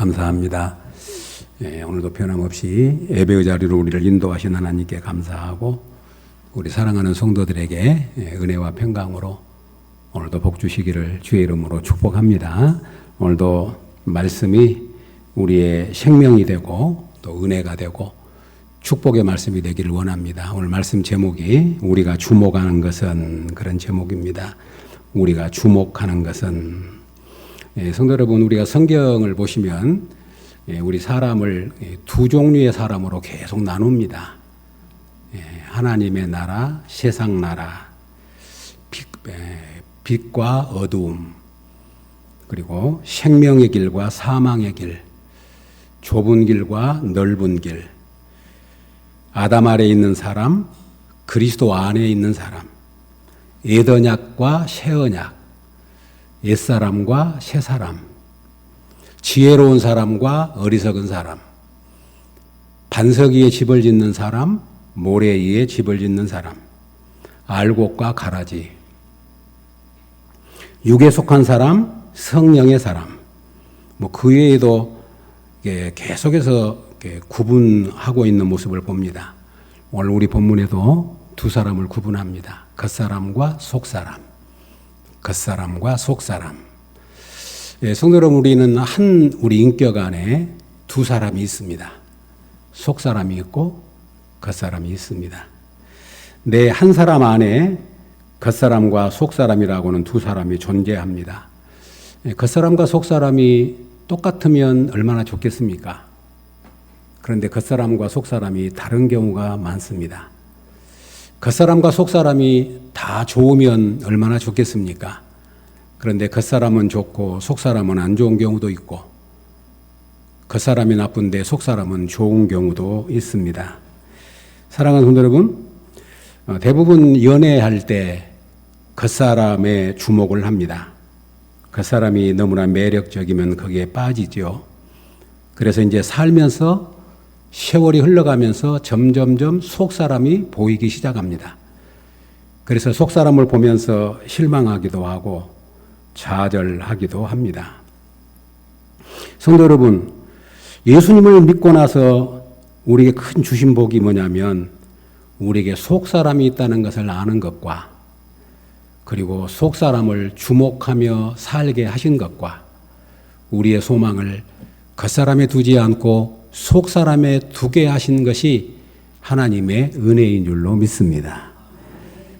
감사합니다. 오늘도 변함없이 예배의 자리로 우리를 인도하신 하나님께 감사하고 우리 사랑하는 성도들에게 은혜와 평강으로 오늘도 복 주시기를 주의 이름으로 축복합니다. 오늘도 말씀이 우리의 생명이 되고 또 은혜가 되고 축복의 말씀이 되기를 원합니다. 오늘 말씀 제목이 우리가 주목하는 것은 그런 제목입니다. 우리가 주목하는 것은 성도 여러분, 우리가 성경을 보시면 우리 사람을 두 종류의 사람으로 계속 나눕니다. 하나님의 나라, 세상 나라, 빛과 어두움, 그리고 생명의 길과 사망의 길, 좁은 길과 넓은 길, 아담 아래에 있는 사람, 그리스도 안에 있는 사람, 옛언약과 새언약, 옛사람과 새사람, 지혜로운 사람과 어리석은 사람, 반석 위에 집을 짓는 사람, 모래 위에 집을 짓는 사람, 알곡과 가라지, 육에 속한 사람, 성령의 사람, 그 외에도 계속해서 구분하고 있는 모습을 봅니다. 오늘 우리 본문에도 두 사람을 구분합니다. 겉사람과 속사람, 겉사람과 속사람. 성도 여러분, 우리는 우리 인격 안에 두 사람이 있습니다. 속사람이 있고 겉사람이 있습니다. 내 한 사람 안에 겉사람과 속사람이라고는 두 사람이 존재합니다. 겉사람과 속사람이 똑같으면 얼마나 좋겠습니까? 그런데 겉사람과 속사람이 다른 경우가 많습니다. 겉사람과 속사람이 다 좋으면 얼마나 좋겠습니까? 그런데 겉사람은 좋고 속사람은 안 좋은 경우도 있고, 겉사람이 나쁜데 속사람은 좋은 경우도 있습니다. 사랑하는 성도 여러분, 대부분 연애할 때 겉사람에 주목을 합니다. 겉사람이 너무나 매력적이면 거기에 빠지죠. 그래서 이제 살면서 세월이 흘러가면서 점점점 속사람이 보이기 시작합니다. 그래서 속사람을 보면서 실망하기도 하고 좌절하기도 합니다. 성도 여러분, 예수님을 믿고 나서 우리에게 큰 주신 복이 뭐냐면 우리에게 속사람이 있다는 것을 아는 것과, 그리고 속사람을 주목하며 살게 하신 것과, 우리의 소망을 겉사람에 두지 않고 속사람에 두게 하신 것이 하나님의 은혜인 줄로 믿습니다.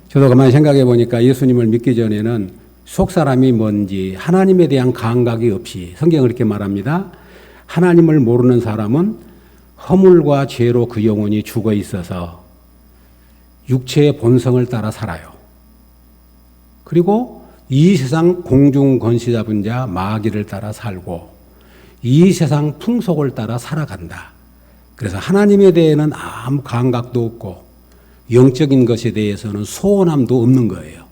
저도 가만히 생각해 보니까 예수님을 믿기 전에는 속사람이 뭔지 하나님에 대한 감각이 없이, 성경은 이렇게 말합니다. 하나님을 모르는 사람은 허물과 죄로 그 영혼이 죽어 있어서 육체의 본성을 따라 살아요. 그리고 이 세상 공중 권세 잡은 자 마귀를 따라 살고 이 세상 풍속을 따라 살아간다. 그래서 하나님에 대해서는 아무 감각도 없고 영적인 것에 대해서는 소원함도 없는 거예요.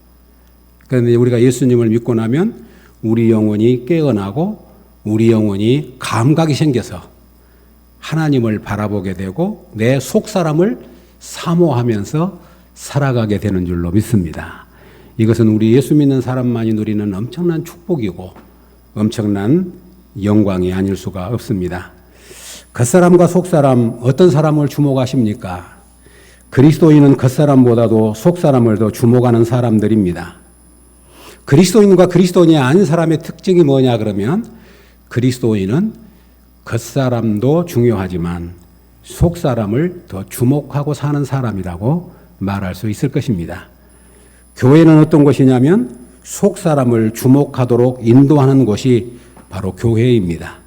그런데 우리가 예수님을 믿고 나면 우리 영혼이 깨어나고 우리 영혼이 감각이 생겨서 하나님을 바라보게 되고 내 속사람을 사모하면서 살아가게 되는 줄로 믿습니다. 이것은 우리 예수 믿는 사람만이 누리는 엄청난 축복이고 엄청난 영광이 아닐 수가 없습니다. 겉사람과 속사람, 어떤 사람을 주목하십니까? 그리스도인은 겉사람보다도 속사람을 더 주목하는 사람들입니다. 그리스도인과 그리스도인이 아닌 사람의 특징이 뭐냐 그러면, 그리스도인은 겉사람도 중요하지만 속사람을 더 주목하고 사는 사람이라고 말할 수 있을 것입니다. 교회는 어떤 곳이냐면 속사람을 주목하도록 인도하는 곳이 바로 교회입니다.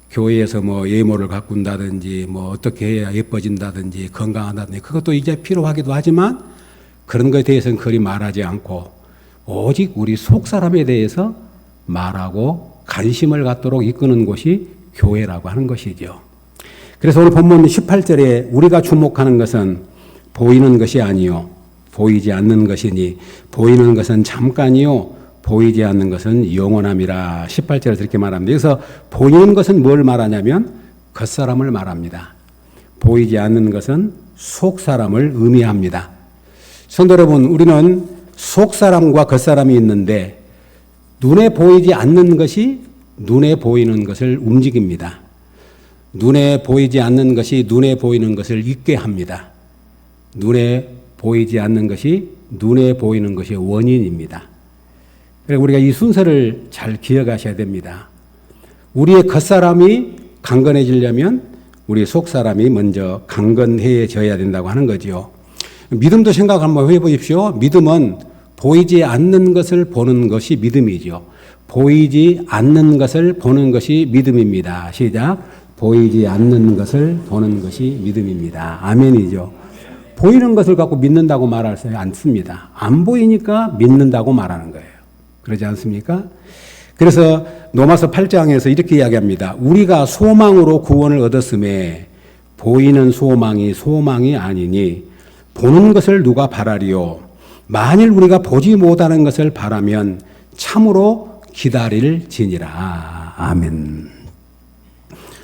교회에서 예모를 가꾼다든지 어떻게 해야 예뻐진다든지 건강하다든지 그것도 이제 필요하기도 하지만 그런 것에 대해서는 그리 말하지 않고 오직 우리 속사람에 대해서 말하고 관심을 갖도록 이끄는 곳이 교회라고 하는 것이죠. 그래서 오늘 본문 18절에 우리가 주목하는 것은 보이는 것이 아니요 보이지 않는 것이니 보이는 것은 잠깐이요 보이지 않는 것은 영원함이라. 18절에서 이렇게 말합니다. 여기서 보이는 것은 뭘 말하냐면 겉사람을 말합니다. 보이지 않는 것은 속사람을 의미합니다. 성도 여러분, 우리는 속사람과 겉사람이 있는데 눈에 보이지 않는 것이 눈에 보이는 것을 움직입니다. 눈에 보이지 않는 것이 눈에 보이는 것을 잊게 합니다. 눈에 보이지 않는 것이 눈에 보이는 것의 원인입니다. 그래서 우리가 이 순서를 잘 기억하셔야 됩니다. 우리의 겉사람이 강건해지려면 우리 속사람이 먼저 강건해져야 된다고 하는 거죠. 믿음도 생각 한번 해보십시오. 믿음은 보이지 않는 것을 보는 것이 믿음이죠. 보이지 않는 것을 보는 것이 믿음입니다. 시작. 보이지 않는 것을 보는 것이 믿음입니다. 아멘이죠. 보이는 것을 갖고 믿는다고 말하지 않습니다. 안 보이니까 믿는다고 말하는 거예요. 그러지 않습니까? 그래서 로마서 8장에서 이렇게 이야기합니다. 우리가 소망으로 구원을 얻었음에 보이는 소망이 소망이 아니니 보는 것을 누가 바라리요. 만일 우리가 보지 못하는 것을 바라면 참으로 기다릴지니라. 아멘.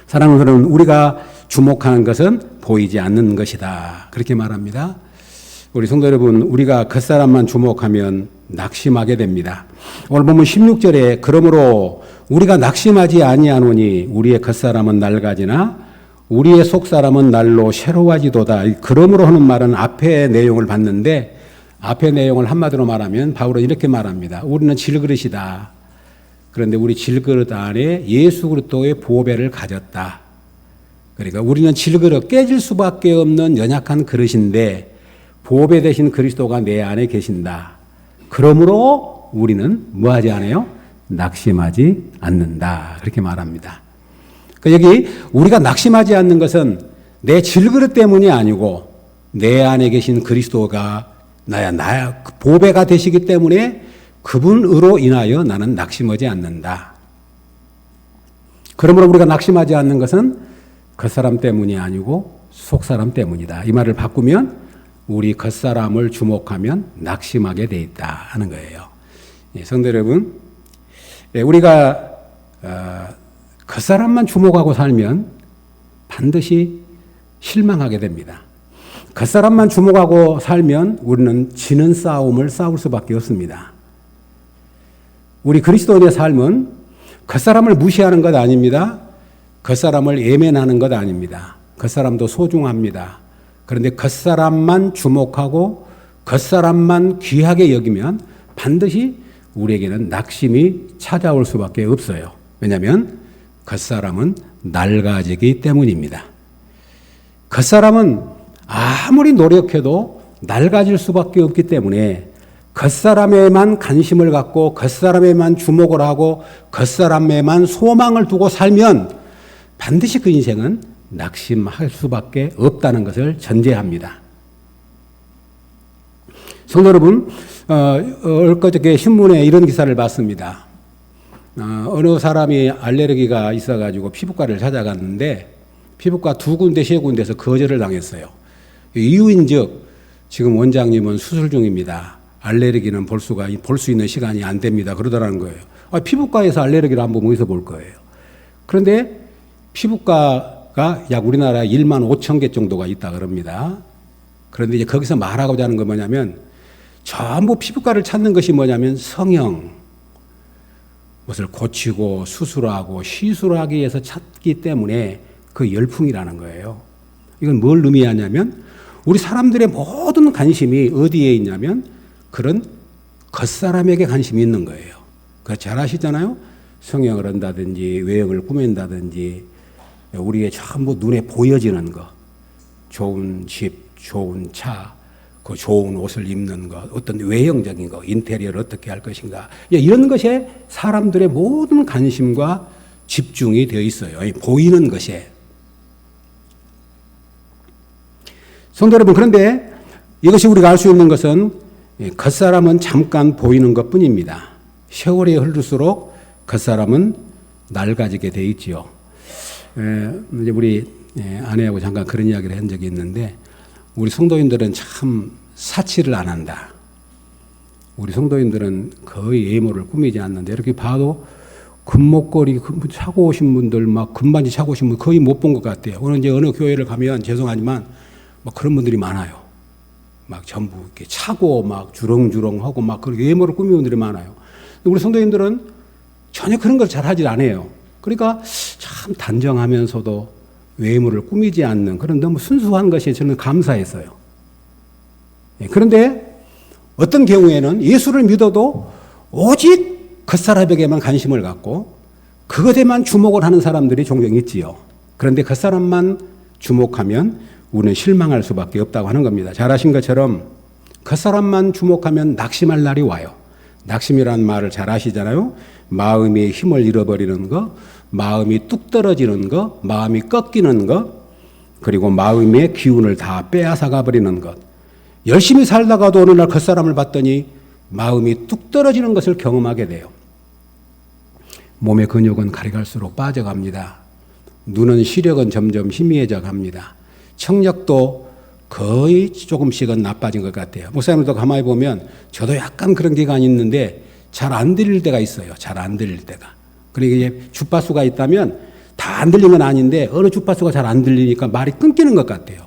사랑하는 여러분, 우리가 주목하는 것은 보이지 않는 것이다. 그렇게 말합니다. 우리 성도 여러분, 우리가 겉사람만 주목하면 낙심하게 됩니다. 오늘 보면 16절에 그러므로 우리가 낙심하지 아니하노니 우리의 겉사람은 낡아지나 우리의 속사람은 날로 새로워지도다. 그러므로 하는 말은 앞의 내용을 봤는데 앞의 내용을 한마디로 말하면 바울은 이렇게 말합니다. 우리는 질그릇이다. 그런데 우리 질그릇 안에 예수 그리스도의 보배를 가졌다. 그러니까 우리는 질그릇 깨질 수밖에 없는 연약한 그릇인데 보배 대신 그리스도가 내 안에 계신다. 그러므로 우리는 뭐하지 않아요? 낙심하지 않는다. 그렇게 말합니다. 그러니까 여기 우리가 낙심하지 않는 것은 내 질그릇 때문이 아니고 내 안에 계신 그리스도가 나야 보배가 되시기 때문에 그분으로 인하여 나는 낙심하지 않는다. 그러므로 우리가 낙심하지 않는 것은 겉사람 때문이 아니고 속사람 때문이다. 이 말을 바꾸면 우리 겉사람을 주목하면 낙심하게 돼 있다 하는 거예요. 성도 여러분, 우리가 겉사람만 주목하고 살면 반드시 실망하게 됩니다. 겉사람만 주목하고 살면 우리는 지는 싸움을 싸울 수밖에 없습니다. 우리 그리스도인의 삶은 겉사람을 무시하는 것 아닙니다. 겉사람을 예면하는 것 아닙니다. 겉사람도 소중합니다. 그런데 겉사람만 주목하고 겉사람만 귀하게 여기면 반드시 우리에게는 낙심이 찾아올 수밖에 없어요. 왜냐하면 겉사람은 낡아지기 때문입니다. 겉사람은 아무리 노력해도 낡아질 수밖에 없기 때문에 겉사람에만 관심을 갖고 겉사람에만 주목을 하고 겉사람에만 소망을 두고 살면 반드시 그 인생은 낙심할 수밖에 없다는 것을 전제합니다. 성도 여러분, 엊그저께 신문에 이런 기사를 봤습니다. 어느 사람이 알레르기가 있어가지고 피부과를 찾아갔는데 피부과 2군데, 3군데에서 거절을 당했어요. 이유인즉 지금 원장님은 수술 중입니다. 알레르기는 볼 수 있는 시간이 안 됩니다. 그러더라는 거예요. 피부과에서 알레르기를 한번 어디서 볼 거예요. 그런데 피부과가 약 우리나라 1만 5천 개 정도가 있다 그럽니다. 그런데 이제 거기서 말하고자 하는 건 뭐냐면 전부 피부과를 찾는 것이 뭐냐면 성형, 무엇을 고치고 수술하고 시술하기 위해서 찾기 때문에 그 열풍이라는 거예요. 이건 뭘 의미하냐면 우리 사람들의 모든 관심이 어디에 있냐면 그런 겉사람에게 관심이 있는 거예요. 그거 잘 아시잖아요. 성형을 한다든지 외형을 꾸민다든지 우리의 전부 눈에 보여지는 거, 좋은 집, 좋은 차, 그 좋은 옷을 입는 것, 어떤 외형적인 거, 인테리어를 어떻게 할 것인가, 이런 것에 사람들의 모든 관심과 집중이 되어 있어요. 보이는 것에. 성도 여러분, 그런데 이것이 우리가 알 수 있는 것은 겉사람은 잠깐 보이는 것 뿐입니다. 세월이 흐를수록 겉사람은 낡아지게 돼 있지요. 이제 우리 아내하고 잠깐 그런 이야기를 한 적이 있는데 우리 성도인들은 참 사치를 안 한다. 우리 성도인들은 거의 외모를 꾸미지 않는데 이렇게 봐도 금목걸이 차고 오신 분들 막 금반지 차고 오신 분 거의 못 본 것 같아요. 오늘 이제 어느 교회를 가면 죄송하지만 막 그런 분들이 많아요. 막 전부 이렇게 차고 막 주렁주렁하고 막 그렇게 외모를 꾸미는 분들이 많아요. 우리 성도님들은 전혀 그런 걸 잘 하질 않아요. 그러니까 참 단정하면서도 외모를 꾸미지 않는 그런 너무 순수한 것이 저는 감사했어요. 그런데 어떤 경우에는 예수를 믿어도 오직 겉사람에게만 관심을 갖고 그것에만 주목을 하는 사람들이 종종 있지요. 그런데 그 사람만 주목하면 우리는 실망할 수밖에 없다고 하는 겁니다. 잘 아신 것처럼 그 사람만 주목하면 낙심할 날이 와요. 낙심이라는 말을 잘 아시잖아요. 마음의 힘을 잃어버리는 거, 마음이 뚝 떨어지는 거, 마음이 꺾이는 거, 그리고 마음의 기운을 다 빼앗아가 버리는 것. 열심히 살다가도 어느 날 그 사람을 봤더니 마음이 뚝 떨어지는 것을 경험하게 돼요. 몸의 근육은 가리갈수록 빠져갑니다. 눈은 시력은 점점 희미해져 갑니다. 청력도 거의 조금씩은 나빠진 것 같아요. 목사님도 가만히 보면 저도 약간 그런 기간이 있는데 잘 안 들릴 때가 있어요. 잘 안 들릴 때가. 그러니까 이게 주파수가 있다면 다 안 들린 건 아닌데 어느 주파수가 잘 안 들리니까 말이 끊기는 것 같아요.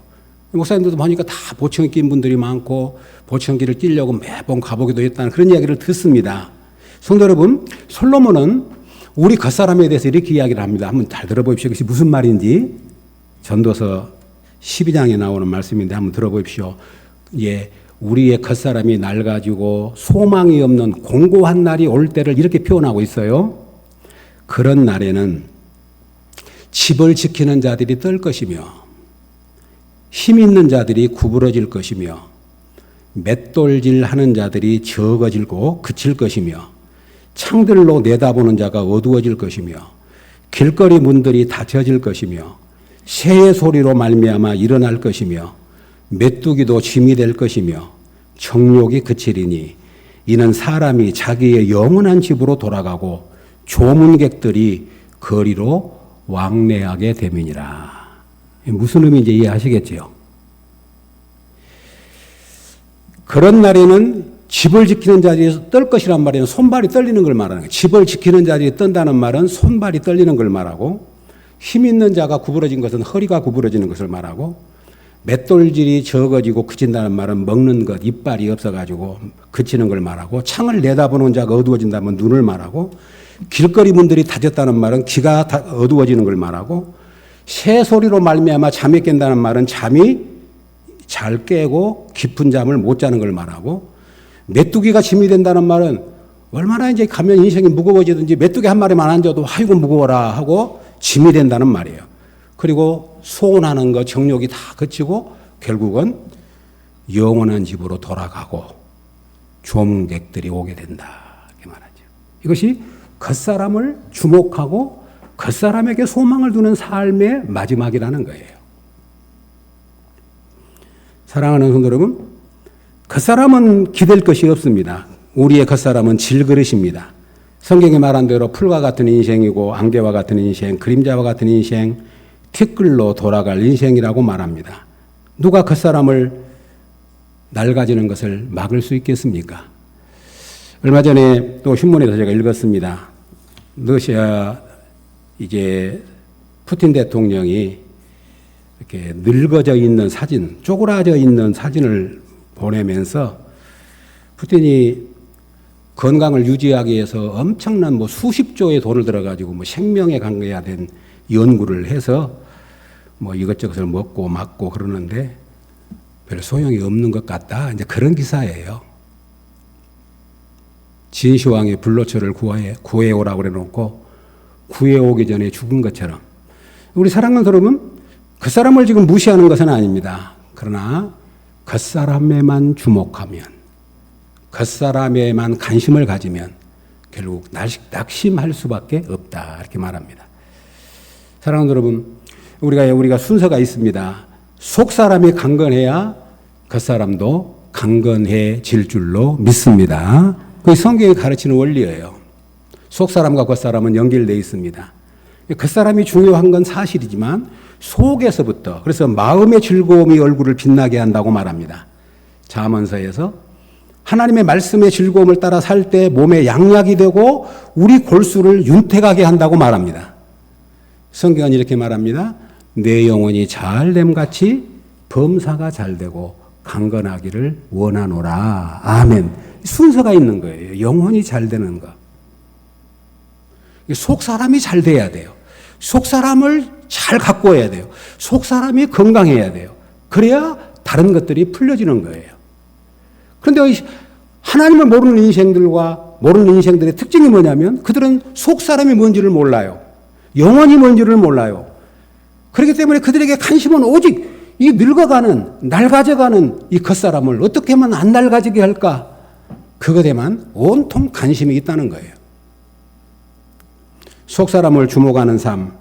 목사님들도 보니까 다 보청기 낀 분들이 많고 보청기를 끼려고 매번 가보기도 했다는 그런 이야기를 듣습니다. 성도 여러분, 솔로몬은 우리 겉사람에 대해서 이렇게 이야기를 합니다. 한번 잘 들어보십시오. 그것이 무슨 말인지. 전도서 12장에 나오는 말씀인데 한번 들어보십시오. 예, 우리의 겉사람이 낡아지고 소망이 없는 공고한 날이 올 때를 이렇게 표현하고 있어요. 그런 날에는 집을 지키는 자들이 떨 것이며 힘 있는 자들이 구부러질 것이며 맷돌질 하는 자들이 적어지고 그칠 것이며 창들로 내다보는 자가 어두워질 것이며 길거리 문들이 닫혀질 것이며 새의 소리로 말미암아 일어날 것이며 메뚜기도 짐이 될 것이며 정욕이 그치리니 이는 사람이 자기의 영원한 집으로 돌아가고 조문객들이 거리로 왕래하게 됨이니라. 무슨 의미인지 이해하시겠지요? 그런 날에는 집을 지키는 자리에서 떨 것이란 말에는 손발이 떨리는 걸 말하는 거예요. 집을 지키는 자리에 떤다는 말은 손발이 떨리는 걸 말하고 힘 있는 자가 구부러진 것은 허리가 구부러지는 것을 말하고 맷돌질이 적어지고 그친다는 말은 먹는 것, 이빨이 없어가지고 그치는 걸 말하고 창을 내다보는 자가 어두워진다면 눈을 말하고 길거리 문들이 닫혔다는 말은 귀가 어두워지는 걸 말하고 새 소리로 말미암아 잠이 깬다는 말은 잠이 잘 깨고 깊은 잠을 못 자는 걸 말하고 메뚜기가 짐이 된다는 말은 얼마나 이제 가면 인생이 무거워지든지 메뚜기 한 마리만 앉아도 아이고 무거워라 하고 짐이 된다는 말이에요. 그리고 소원하는 것, 정욕이 다 그치고 결국은 영원한 집으로 돌아가고 조문객들이 오게 된다. 이렇게 말하죠. 이것이 겉사람을 주목하고 겉사람에게 소망을 두는 삶의 마지막이라는 거예요. 사랑하는 성도 여러분, 겉사람은 기댈 것이 없습니다. 우리의 겉사람은 질그릇입니다. 성경이 말한 대로 풀과 같은 인생이고 안개와 같은 인생, 그림자와 같은 인생, 티끌로 돌아갈 인생이라고 말합니다. 누가 겉사람을 낡아지는 것을 막을 수 있겠습니까? 얼마 전에 또 신문에서 제가 읽었습니다. 러시아 이제 푸틴 대통령이 이렇게 늙어져 있는 사진, 쪼그라져 있는 사진을 보내면서 푸틴이 건강을 유지하기 위해서 엄청난 뭐 수십조의 돈을 들어가지고 뭐 생명에 관계된 연구를 해서 뭐 이것저것을 먹고 맞고 그러는데 별 소용이 없는 것 같다. 이제 그런 기사예요. 진시황이 불로초를 구해오라고 그래놓고 구해오기 전에 죽은 것처럼 우리 사랑하는 여러분, 그 사람을 지금 무시하는 것은 아닙니다. 그러나 그 사람에만 주목하면, 그 사람에만 관심을 가지면 결국 낙심할 수밖에 없다. 이렇게 말합니다. 사랑하는 여러분, 우리가 순서가 있습니다. 속 사람이 강건해야 그 사람도 강건해질 줄로 믿습니다. 그게 성경이 가르치는 원리예요. 속 사람과 겉 사람은 연결되어 있습니다. 그 사람이 중요한 건 사실이지만 속에서부터, 그래서 마음의 즐거움이 얼굴을 빛나게 한다고 말합니다. 잠언서에서 하나님의 말씀의 즐거움을 따라 살 때 몸에 양약이 되고 우리 골수를 윤택하게 한다고 말합니다. 성경은 이렇게 말합니다. 내 영혼이 잘됨같이 범사가 잘되고 강건하기를 원하노라. 아멘. 순서가 있는 거예요. 영혼이 잘되는 것. 속 사람이 잘 돼야 돼요. 속 사람을 잘 가꿔야 돼요. 속 사람이 건강해야 돼요. 그래야 다른 것들이 풀려지는 거예요. 그런데 하나님을 모르는 인생들의 특징이 뭐냐면 그들은 속 사람이 뭔지를 몰라요. 영혼이 뭔지를 몰라요. 그렇기 때문에 그들에게 관심은 오직 이 늙어가는, 낡아져가는 이 겉사람을 어떻게 하면 안 낡아지게 할까? 그것에만 온통 관심이 있다는 거예요. 속사람을 주목하는 삶,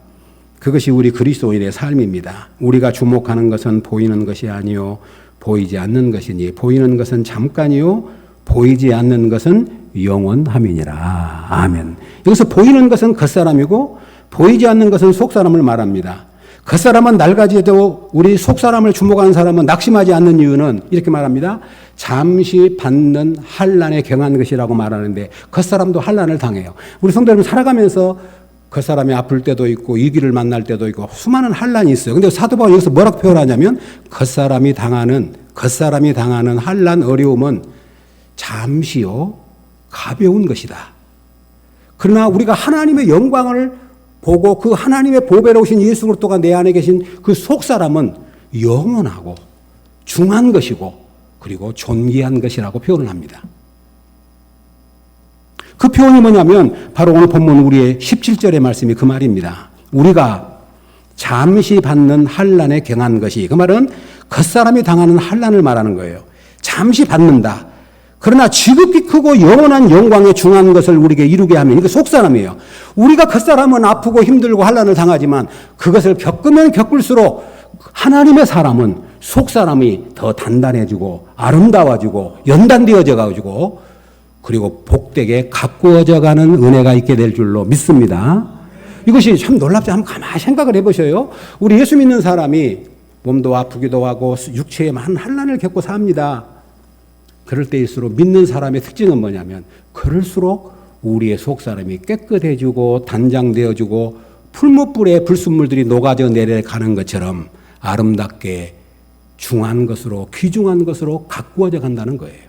그것이 우리 그리스도인의 삶입니다. 우리가 주목하는 것은 보이는 것이 아니요 보이지 않는 것이니 보이는 것은 잠깐이요 보이지 않는 것은 영원함이니라. 아멘. 여기서 보이는 것은 겉사람이고 보이지 않는 것은 속사람을 말합니다. 겉사람은 낡아지도 우리 속사람을 주목하는 사람은 낙심하지 않는 이유는 이렇게 말합니다. 잠시 받는 환난에 경한 것이라고 말하는데 겉사람도 환난을 당해요. 우리 성도 여러분 살아가면서 겉사람이 아플 때도 있고 위기를 만날 때도 있고 수많은 환난이 있어요. 근데 사도 바울이 여기서 뭐라고 표현하냐면 겉사람이 당하는 환난 어려움은 잠시요 가벼운 것이다. 그러나 우리가 하나님의 영광을 보고 그 하나님의 보배로 오신 예수 그리스도가 내 안에 계신 그 속사람은 영원하고 중한 것이고 그리고 존귀한 것이라고 표현을 합니다. 그 표현이 뭐냐면 바로 오늘 본문 우리의 17절의 말씀이 그 말입니다. 우리가 잠시 받는 환난에 경한 것이, 그 말은 겉사람이 당하는 환난을 말하는 거예요. 잠시 받는다. 그러나 지극히 크고 영원한 영광에 중한 것을 우리에게 이루게 하면 이게 속사람이에요. 우리가 겉사람은 아프고 힘들고 환난을 당하지만 그것을 겪으면 겪을수록 하나님의 사람은 속사람이 더 단단해지고 아름다워지고 연단되어져 가지고 그리고 복되게 가꾸어져 가는 은혜가 있게 될 줄로 믿습니다. 이것이 참 놀랍지. 한번 가만히 생각을 해보셔요. 우리 예수 믿는 사람이 몸도 아프기도 하고 육체에 많은 환난을 겪고 삽니다. 그럴 때일수록 믿는 사람의 특징은 뭐냐면 그럴수록 우리의 속사람이 깨끗해지고 단장되어지고 풀무불에 불순물들이 녹아져 내려가는 것처럼 아름답게 중한 것으로 귀중한 것으로 가꾸어져 간다는 거예요.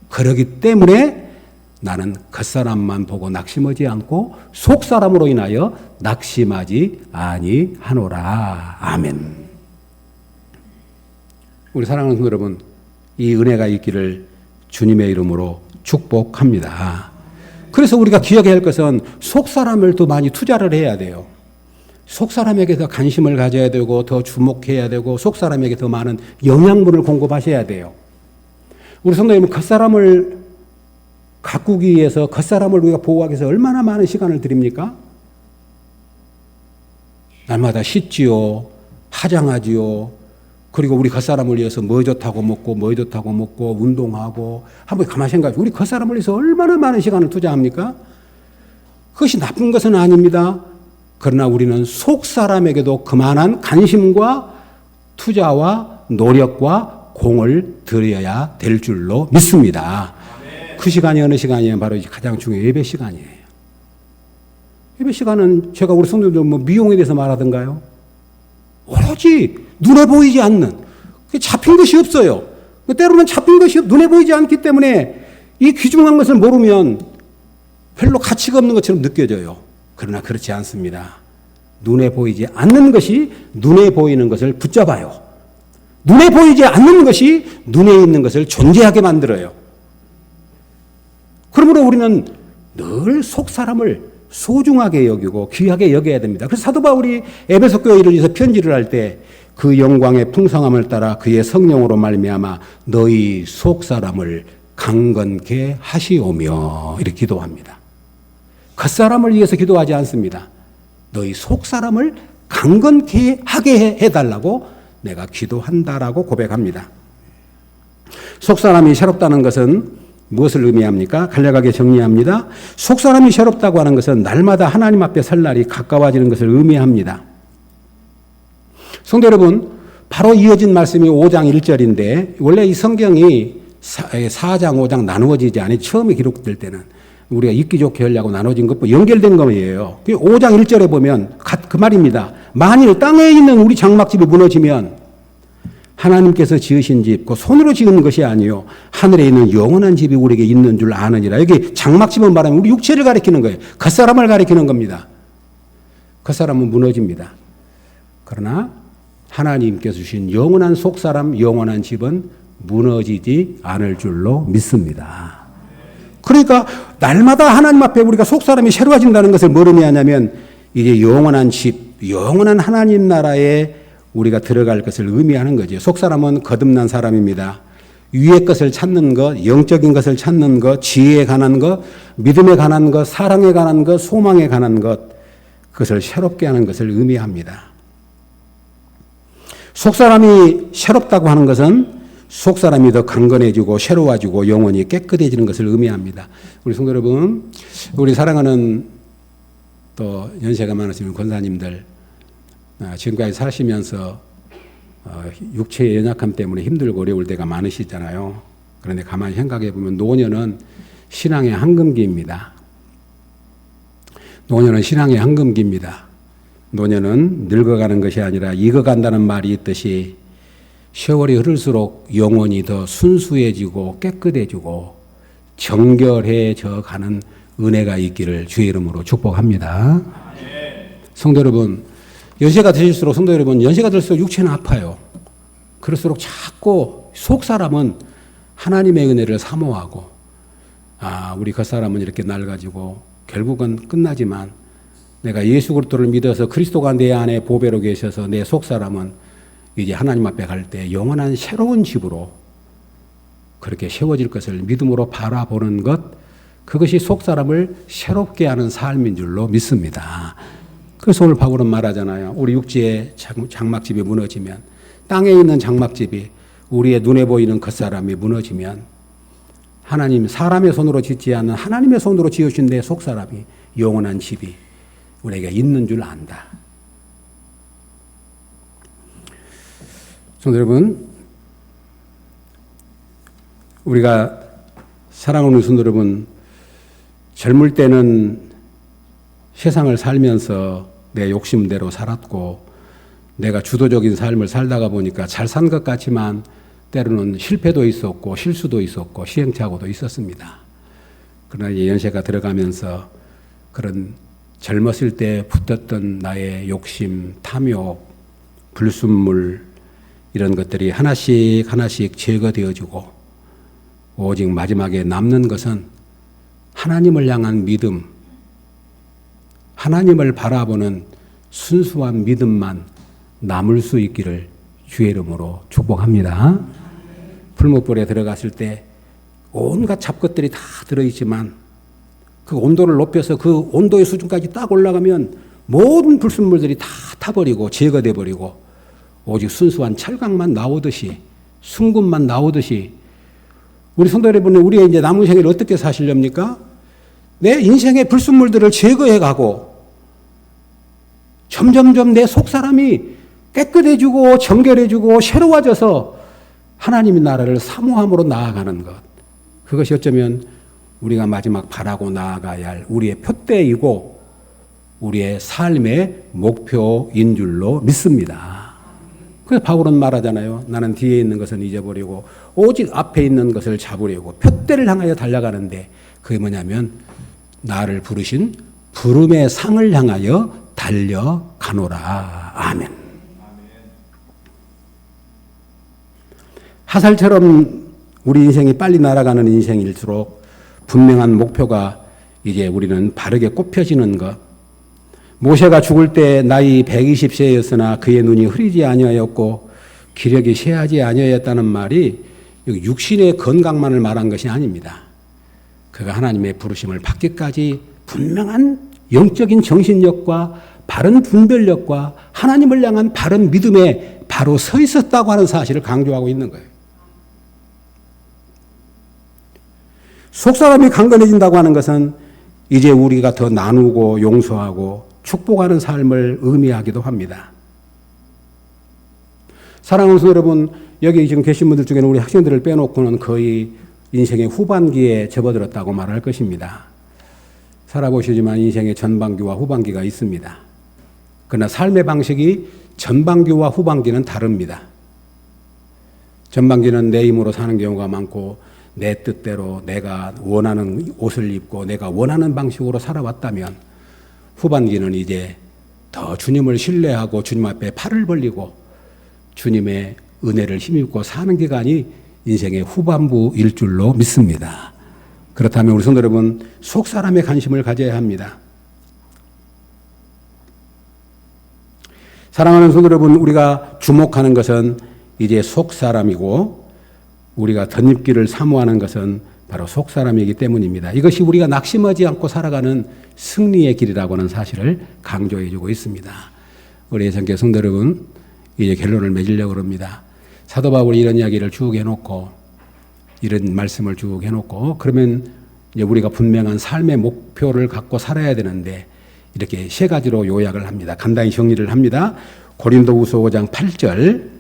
그러기 때문에 나는 겉사람만 보고 낙심하지 않고 속사람으로 인하여 낙심하지 아니하노라. 아멘. 우리 사랑하는 성도 여러분, 이 은혜가 있기를 주님의 이름으로 축복합니다. 그래서 우리가 기억해야 할 것은 속사람을 더 많이 투자를 해야 돼요. 속사람에게 더 관심을 가져야 되고 더 주목해야 되고 속사람에게 더 많은 영양분을 공급하셔야 돼요. 우리 성도님은 겉사람을 가꾸기 위해서 겉사람을 우리가 보호하기 위해서 얼마나 많은 시간을 드립니까? 날마다 씻지요, 화장하지요, 그리고 우리 겉사람을 위해서 뭐 좋다고 먹고 운동하고 한번 가만히 생각해. 우리 겉사람을 위해서 얼마나 많은 시간을 투자합니까? 그것이 나쁜 것은 아닙니다. 그러나 우리는 속사람에게도 그만한 관심과 투자와 노력과 공을 들여야 될 줄로 믿습니다. 그 시간이 어느 시간이에요? 바로 가장 중요한 예배 시간이에요. 예배 시간은 제가 우리 성도들 뭐 미용에 대해서 말하던가요? 오로지 눈에 보이지 않는, 잡힌 것이 없어요. 때로는 잡힌 것이 눈에 보이지 않기 때문에 이 귀중한 것을 모르면 별로 가치가 없는 것처럼 느껴져요. 그러나 그렇지 않습니다. 눈에 보이지 않는 것이 눈에 보이는 것을 붙잡아요. 눈에 보이지 않는 것이 눈에 있는 것을 존재하게 만들어요. 그러므로 우리는 늘 속사람을 소중하게 여기고 귀하게 여겨야 됩니다. 그래서 사도 바울이 에베소 교회를 위해서 편지를 할 때 그 영광의 풍성함을 따라 그의 성령으로 말미암아 너희 속사람을 강건케 하시오며 이렇게 기도합니다. 겉사람을 위해서 기도하지 않습니다. 너희 속사람을 강건케 하게 해달라고 내가 기도한다라고 고백합니다. 속사람이 새롭다는 것은 무엇을 의미합니까? 간략하게 정리합니다. 속사람이 새롭다고 하는 것은 날마다 하나님 앞에 설 날이 가까워지는 것을 의미합니다. 성도 여러분, 바로 이어진 말씀이 5장 1절인데 원래 이 성경이 4장 5장 나누어지지 않이 처음에 기록될 때는 우리가 읽기 좋게 하려고 나눠진 것과 연결된 거예요. 5장 1절에 보면 그 말입니다. 만일 땅에 있는 우리 장막집이 무너지면 하나님께서 지으신 집, 그 손으로 지은 것이 아니요 하늘에 있는 영원한 집이 우리에게 있는 줄 아느니라. 여기 장막집은 말하면 우리 육체를 가리키는 거예요. 겉사람을 가리키는 겁니다. 겉사람은 무너집니다. 그러나 하나님께서 주신 영원한 속사람, 영원한 집은 무너지지 않을 줄로 믿습니다. 그러니까 날마다 하나님 앞에 우리가 속사람이 새로워진다는 것을 뭘 의미하냐면 이제 영원한 집, 영원한 하나님 나라에 우리가 들어갈 것을 의미하는 거죠. 속사람은 거듭난 사람입니다. 위의 것을 찾는 것, 영적인 것을 찾는 것, 지혜에 관한 것, 믿음에 관한 것, 사랑에 관한 것, 소망에 관한 것, 그것을 새롭게 하는 것을 의미합니다. 속사람이 새롭다고 하는 것은 속사람이 더 강건해지고 새로워지고 영원히 깨끗해지는 것을 의미합니다. 우리 성도 여러분, 우리 사랑하는 또 연세가 많으신 권사님들, 지금까지 사시면서 육체의 연약함 때문에 힘들고 어려울 때가 많으시잖아요. 그런데 가만히 생각해 보면 노년은 신앙의 황금기입니다. 노년은 신앙의 황금기입니다. 노년은 늙어가는 것이 아니라 익어간다는 말이 있듯이 세월이 흐를수록 영혼이 더 순수해지고 깨끗해지고 정결해져 가는 은혜가 있기를 주의 이름으로 축복합니다. 성도 여러분, 연세가 드실수록 성도 여러분, 연세가 들수록 육체는 아파요. 그럴수록 자꾸 속사람은 하나님의 은혜를 사모하고 우리 겉사람은 이렇게 낡아지고 결국은 끝나지만 내가 예수 그리스도를 믿어서 그리스도가 내 안에 보배로 계셔서 내 속사람은 이제 하나님 앞에 갈 때 영원한 새로운 집으로 그렇게 세워질 것을 믿음으로 바라보는 것, 그것이 속사람을 새롭게 하는 삶인 줄로 믿습니다. 그래서 오늘 바울은 말하잖아요. 우리 육지의 장막집이 무너지면, 땅에 있는 장막집이 우리의 눈에 보이는 겉사람이 무너지면 하나님, 사람의 손으로 짓지 않는 하나님의 손으로 지으신 내 속사람이 영원한 집이 우리에게 있는 줄 안다. 성도 여러분, 우리가 사랑하는 성도 여러분, 젊을 때는 세상을 살면서 내 욕심대로 살았고 내가 주도적인 삶을 살다가 보니까 잘 산 것 같지만 때로는 실패도 있었고 실수도 있었고 시행착오도 있었습니다. 그러나 이제 연세가 들어가면서 그런 젊었을 때 붙었던 나의 욕심, 탐욕, 불순물 이런 것들이 하나씩 하나씩 제거되어지고 오직 마지막에 남는 것은 하나님을 향한 믿음, 하나님을 바라보는 순수한 믿음만 남을 수 있기를 주의 이름으로 축복합니다. 풀무불에 들어갔을 때 온갖 잡것들이 다 들어있지만 그 온도를 높여서 그 온도의 수준까지 딱 올라가면 모든 불순물들이 다 타버리고 제거돼 버리고 오직 순수한 철강만 나오듯이, 순금만 나오듯이, 우리 성도 여러분, 우리의 이제 남은 생애를 어떻게 사시렵니까? 내 인생의 불순물들을 제거해 가고 점점점 내 속사람이 깨끗해지고 정결해지고 새로워져서 하나님의 나라를 사모함으로 나아가는 것, 그것이 어쩌면 우리가 마지막 바라고 나아가야 할 우리의 표대이고 우리의 삶의 목표인 줄로 믿습니다. 그래서 바울은 말하잖아요. 나는 뒤에 있는 것은 잊어버리고 오직 앞에 있는 것을 잡으려고 표대를 향하여 달려가는데, 그게 뭐냐면 나를 부르신 부름의 상을 향하여 달려가노라. 아멘. 화살처럼 우리 인생이 빨리 날아가는 인생일수록 분명한 목표가 이제 우리는 바르게 꼽혀지는 것. 모세가 죽을 때 나이 120세였으나 그의 눈이 흐리지 아니하였고 기력이 쇠하지 아니하였다는 말이 육신의 건강만을 말한 것이 아닙니다. 그가 하나님의 부르심을 받기까지 분명한 영적인 정신력과 바른 분별력과 하나님을 향한 바른 믿음에 바로 서 있었다고 하는 사실을 강조하고 있는 거예요. 속사람이 강건해진다고 하는 것은 이제 우리가 더 나누고 용서하고 축복하는 삶을 의미하기도 합니다. 사랑하는 성도 여러분, 여기 지금 계신 분들 중에는 우리 학생들을 빼놓고는 거의 인생의 후반기에 접어들었다고 말할 것입니다. 살아보시지만 인생의 전반기와 후반기가 있습니다. 그러나 삶의 방식이 전반기와 후반기는 다릅니다. 전반기는 내 힘으로 사는 경우가 많고 내 뜻대로 내가 원하는 옷을 입고 내가 원하는 방식으로 살아왔다면 후반기는 이제 더 주님을 신뢰하고 주님 앞에 팔을 벌리고 주님의 은혜를 힘입고 사는 기간이 인생의 후반부일 줄로 믿습니다. 그렇다면 우리 성도 여러분, 속 사람의 관심을 가져야 합니다. 사랑하는 성도 여러분, 우리가 주목하는 것은 이제 속 사람이고 우리가 덧입기를 사모하는 것은 바로 속 사람이기 때문입니다. 이것이 우리가 낙심하지 않고 살아가는 승리의 길이라고 하는 사실을 강조해 주고 있습니다. 우리 예전교 성도 여러분, 이제 결론을 맺으려고 합니다. 사도 바울이 이런 이야기를 쭉 해놓고 이런 말씀을 쭉 해놓고 그러면 이제 우리가 분명한 삶의 목표를 갖고 살아야 되는데 이렇게 세 가지로 요약을 합니다. 간단히 정리를 합니다. 고린도후서 5장 8절,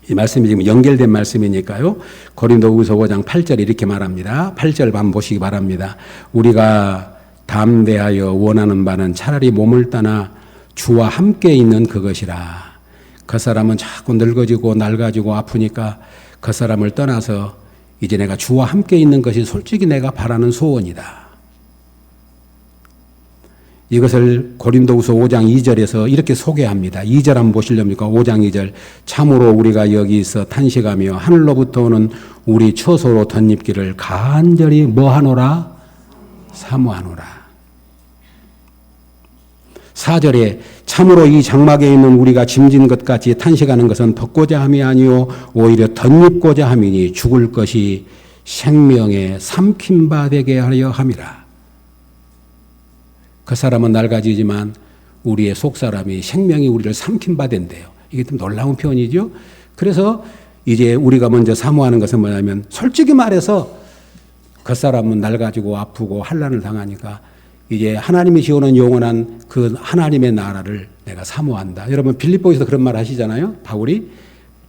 이 말씀이 지금 연결된 말씀이니까요. 고린도후서 5장 8절 이렇게 말합니다. 8절 한번 보시기 바랍니다. 우리가 담대하여 원하는 바는 차라리 몸을 떠나 주와 함께 있는 그것이라. 그 사람은 자꾸 늙어지고 낡아지고 아프니까 그 사람을 떠나서 이제 내가 주와 함께 있는 것이 솔직히 내가 바라는 소원이다. 이것을 고린도후서 5장 2절에서 이렇게 소개합니다. 2절 한번 보시렵니까? 5장 2절. 참으로 우리가 여기서 탄식하며 하늘로부터 오는 우리 처소로 덧입기를 간절히 뭐하노라? 사모하노라. 4절에 참으로 이 장막에 있는 우리가 짐진 것 같이 탄식하는 것은 벗고자 함이 아니요 오히려 덧입고자 함이니 죽을 것이 생명에 삼킨 바 되게 하려 함이라. 그 사람은 낡아지지만 우리의 속사람이 생명이 우리를 삼킨 바 된대요. 이게 좀 놀라운 표현이죠. 그래서 이제 우리가 먼저 사모하는 것은 뭐냐면 솔직히 말해서 그 사람은 낡아지고 아프고 환난을 당하니까 이제 하나님이 지어놓은 영원한 그 하나님의 나라를 내가 사모한다. 여러분 빌립보에서 그런 말 하시잖아요. 바울이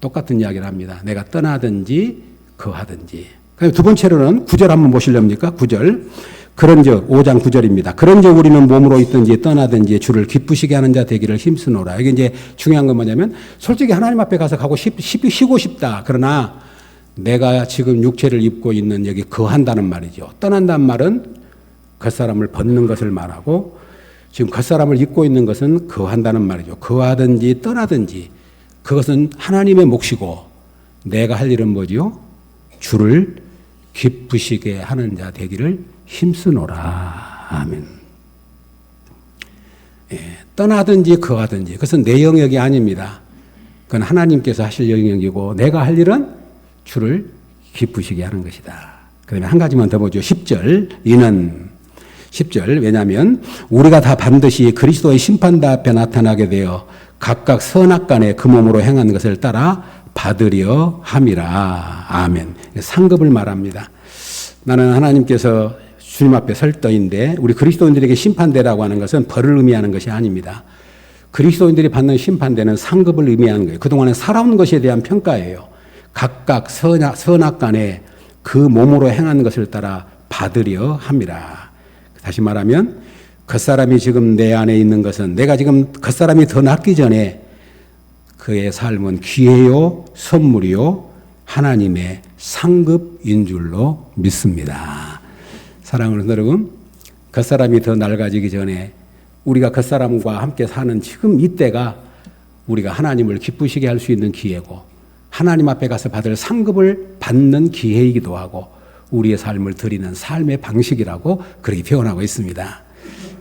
똑같은 이야기를 합니다. 내가 떠나든지 거하든지. 두 번째로는 9절 한번 보시렵니까? 9절. 그런즉 5장 9절입니다. 그런즉 우리는 몸으로 있든지 떠나든지 주를 기쁘시게 하는 자 되기를 힘쓰노라. 이게 이제 중요한 건 뭐냐면 솔직히 하나님 앞에 가서 쉬고 싶다. 그러나 내가 지금 육체를 입고 있는 여기 거한다는 말이죠. 떠난다는 말은 겉사람을 벗는 것을 말하고 지금 겉사람을 입고 있는 것은 거한다는 말이죠. 거하든지 떠나든지 그것은 하나님의 몫이고 내가 할 일은 뭐지요? 주를 기쁘시게 하는 자 되기를 힘쓰노라. 아멘. 예, 떠나든지 거하든지 그것은 내 영역이 아닙니다. 그건 하나님께서 하실 영역이고 내가 할 일은 주를 기쁘시게 하는 것이다. 그다음에 한 가지만 더 보죠. 10절. 이는 10절. 왜냐하면 우리가 다 반드시 그리스도의 심판대 앞에 나타나게 되어 각각 선악간에 그 몸으로 행한 것을 따라 받으려 함이라. 아멘. 상급을 말합니다. 나는 하나님께서 주님 앞에 설 터인데 우리 그리스도인들에게 심판대라고 하는 것은 벌을 의미하는 것이 아닙니다. 그리스도인들이 받는 심판대는 상급을 의미하는 거예요. 그동안에 살아온 것에 대한 평가예요. 각각 선악간에 그 몸으로 행한 것을 따라 받으려 함이라. 다시 말하면 겉사람이 지금 내 안에 있는 것은 내가 지금 겉사람이 더 낫기 전에 그의 삶은 기회요 선물이요 하나님의 상급인 줄로 믿습니다. 사랑하는 여러분, 겉사람이 더 낡아지기 전에 우리가 겉사람과 함께 사는 지금 이때가 우리가 하나님을 기쁘시게 할 수 있는 기회고 하나님 앞에 가서 받을 상급을 받는 기회이기도 하고 우리의 삶을 드리는 삶의 방식이라고 그렇게 표현하고 있습니다.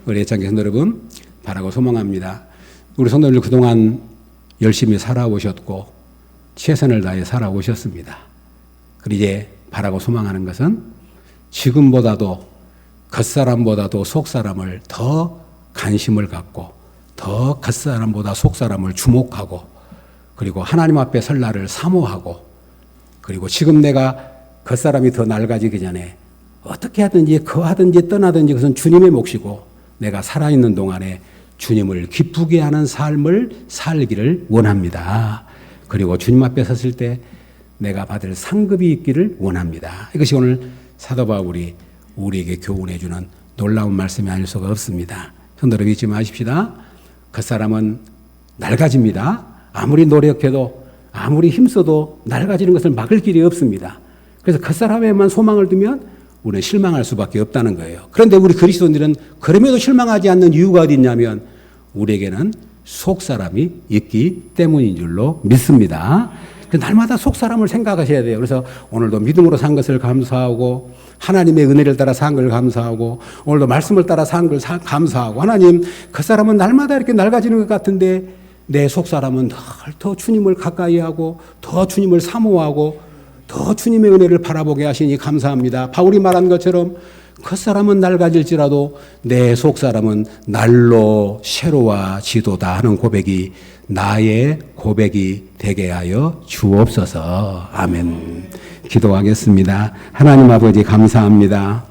우리 애청자 성도 여러분, 바라고 소망합니다. 우리 성도들 그동안 열심히 살아오셨고 최선을 다해 살아오셨습니다. 그리고 이제 바라고 소망하는 것은 지금보다도 겉사람보다도 속사람을 더 관심을 갖고 더 겉사람보다 속사람을 주목하고 그리고 하나님 앞에 설 날을 사모하고 그리고 지금 내가 겉사람이 더 낡아지기 전에 어떻게 하든지 거하든지 떠나든지 그것은 주님의 몫이고 내가 살아있는 동안에 주님을 기쁘게 하는 삶을 살기를 원합니다. 그리고 주님 앞에 섰을 때 내가 받을 상급이 있기를 원합니다. 이것이 오늘 사도 바울이 우리에게 교훈해 주는 놀라운 말씀이 아닐 수가 없습니다. 성도들 잊지 마십시다. 그 사람은 낡아집니다. 아무리 노력해도 아무리 힘써도 낡아지는 것을 막을 길이 없습니다. 그래서 그 사람에만 소망을 두면 우리는 실망할 수밖에 없다는 거예요. 그런데 우리 그리스도인들은 그럼에도 실망하지 않는 이유가 어디 있냐면 우리에게는 속사람이 있기 때문인 줄로 믿습니다. 날마다 속사람을 생각하셔야 돼요. 그래서 오늘도 믿음으로 산 것을 감사하고 하나님의 은혜를 따라 산 걸 감사하고 오늘도 말씀을 따라 산 걸 감사하고 하나님 그 사람은 날마다 이렇게 낡아지는 것 같은데 내 속사람은 더 주님을 가까이 하고 더 주님을 사모하고 더 주님의 은혜를 바라보게 하시니 감사합니다. 바울이 말한 것처럼 그 사람은 낡아질지라도 내 속사람은 날로 새로워지도다 하는 고백이 나의 고백이 되게 하여 주옵소서. 아멘. 기도하겠습니다. 하나님 아버지 감사합니다.